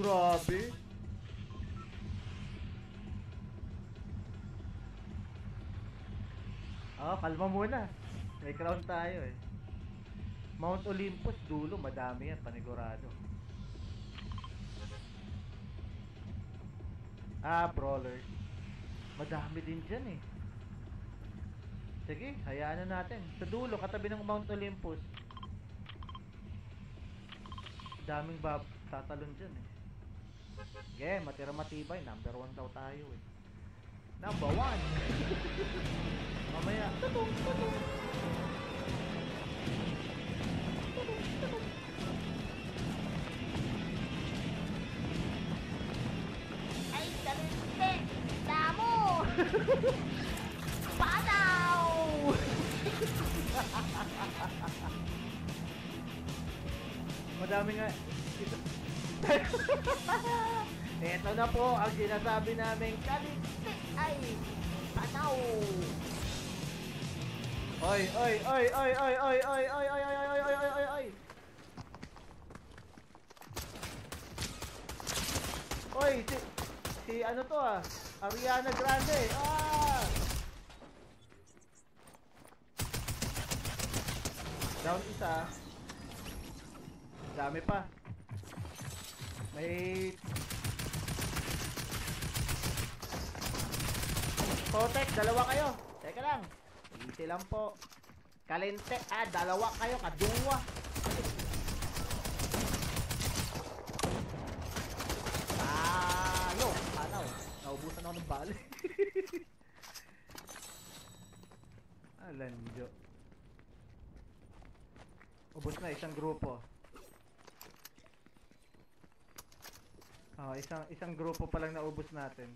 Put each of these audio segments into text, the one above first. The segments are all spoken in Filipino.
Grabe. Oh, kalma muna. May crown tayo eh. Mount Olympus, dulo, madami yan, panigurado. Ah, brawler. Madami din dyan eh. Sige, hayaan na natin. Sa dulo, katabi ng Mount Olympus. Daming tatalon dyan eh. Sige, matira matibay. Number 1 daw tayo eh. Number 1! Mamaya. Tutung, tutung. Ay, kalente! Damo! Panaw! Madami nga. Ito na po ang sinasabi namin kalente ay panaw. Oy, oy, oy, oy, oy, oy, oy, oy, oy, oy, oy, oy, oy, oy. Oy, si ano to ah? Ariana Grande. Ah! Down isa. Dami pa. May Potek, dalawa kayo. Teka lang. Easy lang po. Kalente. Ah, dalawa kayo. Kadungwa. Talo. Tanaw. Naubusan ako ng bali. Alanjo. Ubus na isang grupo. Isang grupo pa lang naubos natin.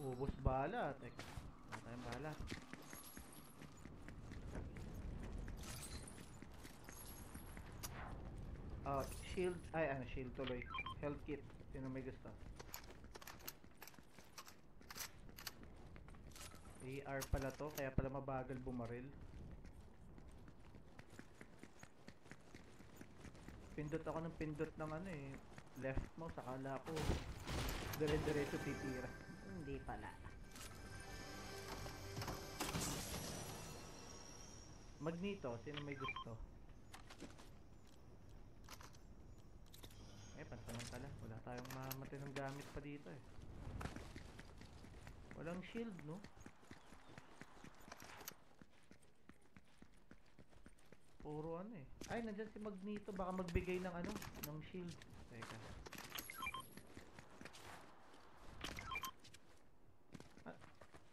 Ubos bala. Teka. Wala tayong bala. Shield. Ay, ano, shield tuloy. Health kit. Sino may gusto? AR pala to. Kaya pala mabagal bumaril. Pindot ako ng pindot ng ano eh. Left mouse. Akala ko dire-diretso titira. Hindi pala. Magneto, sino may gusto? Pansamantala, wala tayong matinong gamit pa dito eh. Walang shield, no? Puro ano eh. Ay, nandyan si Magneto, baka magbigay ng ano, ng shield. Teka.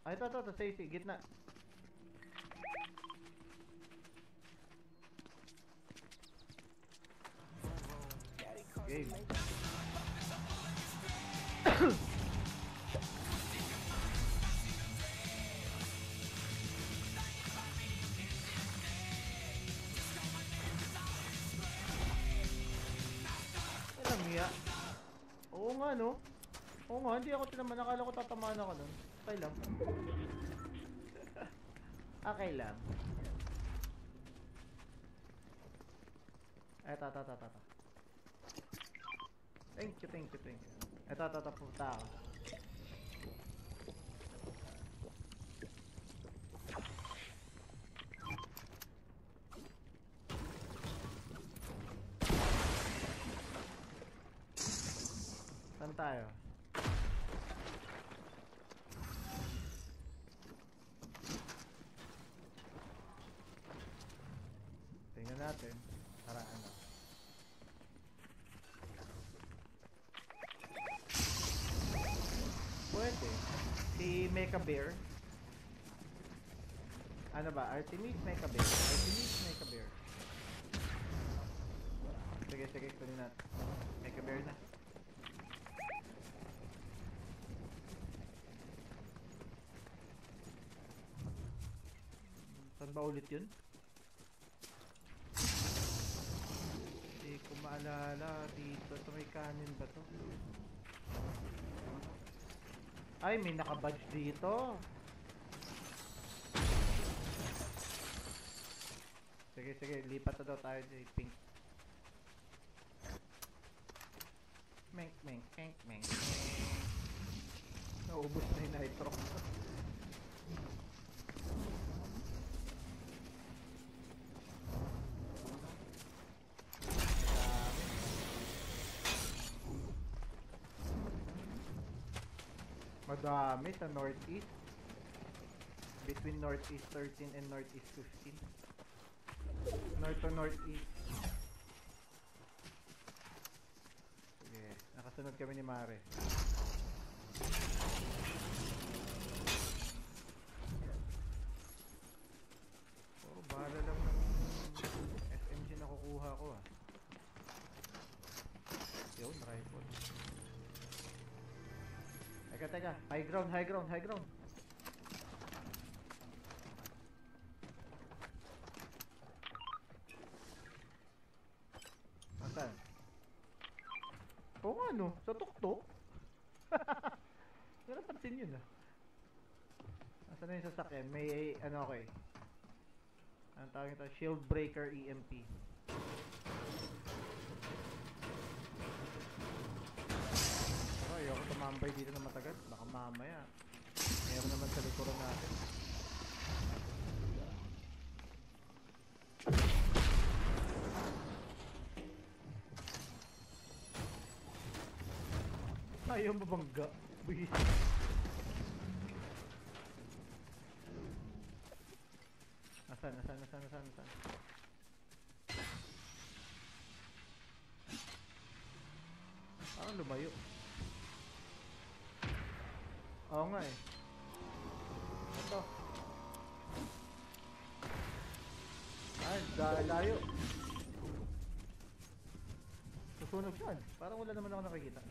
Ay, ito, Stacy, gitna. Game. Alam niya. Oo nga no. Oo nga, hindi ako tinaman. Nakala ko tatamaan ako nun. Okay lang. Okay lang. Eto. Thank you. Eto, punta ako. Saan tayo? Tingnan natin. Para ano. Pwede. Si Mecha Bear. Ano ba? Artemis Mecha Bear. Sige, kunin natin. Mecha Bear na. Saan ba ulit yun? Hindi ko maalala. Dito. Ito may kanin ba to? Ay, may nakabadge dito. Sige, sige, lipat na daw tayo dyan, pink. Meng, meng, meng, meng. Naubos na yung nitro. Madami sa northeast. Between northeast 13 and northeast 15. North to northeast. Sige, nakasunod kami ni Mare. Oh, bahala lang ng SMG na kukuha ko ah. Yun, rifle. Teka, teka. High ground, high ground, high ground. Nasaan? Oo nga no, sa tuktok. Hindi napansin yun ah. Nasaan na yung sasakyan? May ano okay. Anong tawag ito? Shield Breaker EMP. Pero ayoko tumambay dito na matagal. Baka mamaya meron naman sa likuran natin. Ayaw mabangga. Buhis. Nasaan? Parang lumayo. Oo nga eh. Ito. Ay, layo. Susunog siya. Parang wala naman ako nakikita.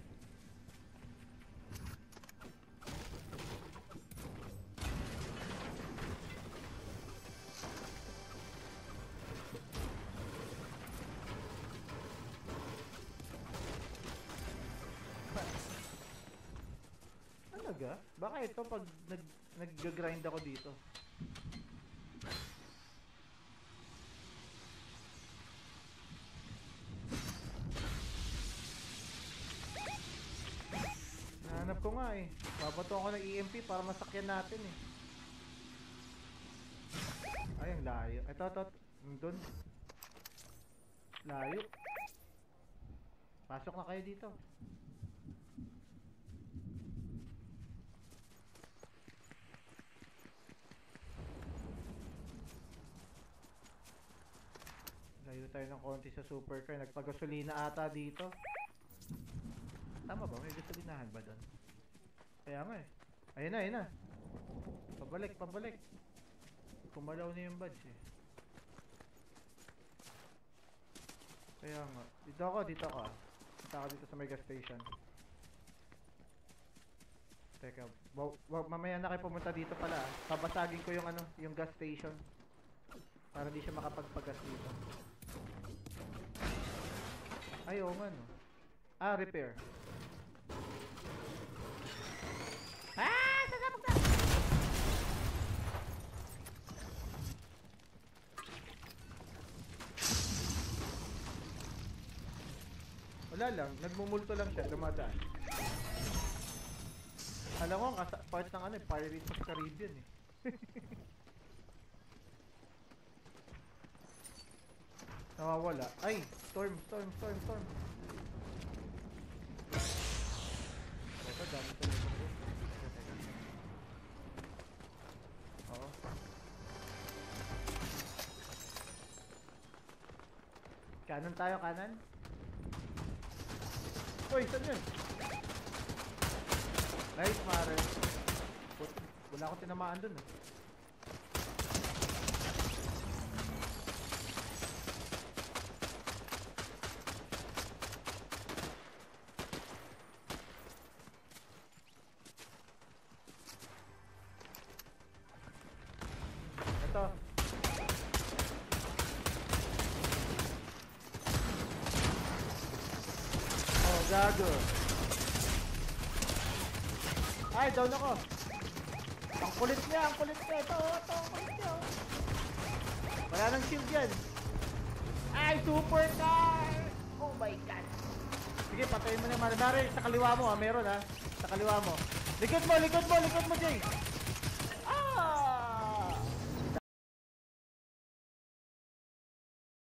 Talaga? Baka ito pag nag-grind ako dito. Nahanap ko nga eh. Babato ako ng EMP para masakyan natin eh. Ay, ang layo. Ito. Doon. Layo. Pasok na kayo dito. Layo tayo ng konti sa supercar. Nagpagasolina ata dito. Tama ba? May gasolinahan ba doon? Kaya nga eh. Ayun na. Pabalik. Kumalaw na yung badge eh. Kaya nga. Dito ako. Punta ako dito sa may gas station. Teka. Mamaya na kayo pumunta dito pala ah. Babasagin ko yung yung gas station. Para di siya makapagpagas dito. Ay, oo nga no. Ah, repair. Ah! Sasabog na! Wala lang, nagmumulto lang siya, dumadaan. Alam ko, part ng Pirates of Caribbean eh. Nawawala. Ay! Storm! Ito, dami sa likod ko. Teka. Oo. Kanan tayo, kanan. Uy, saan yun? Nice, Mare. Wala akong tinamaan dun eh. Ito. Oh, gago. Ay, down ako. Ang kulit niya. Ito, ang kulit niya. Wala nang shield yan. supercar! Oh my God! Sige, patayin mo na yung Marimari. Sa kaliwa mo, meron ha. Sa kaliwa mo. Likod mo, Jay.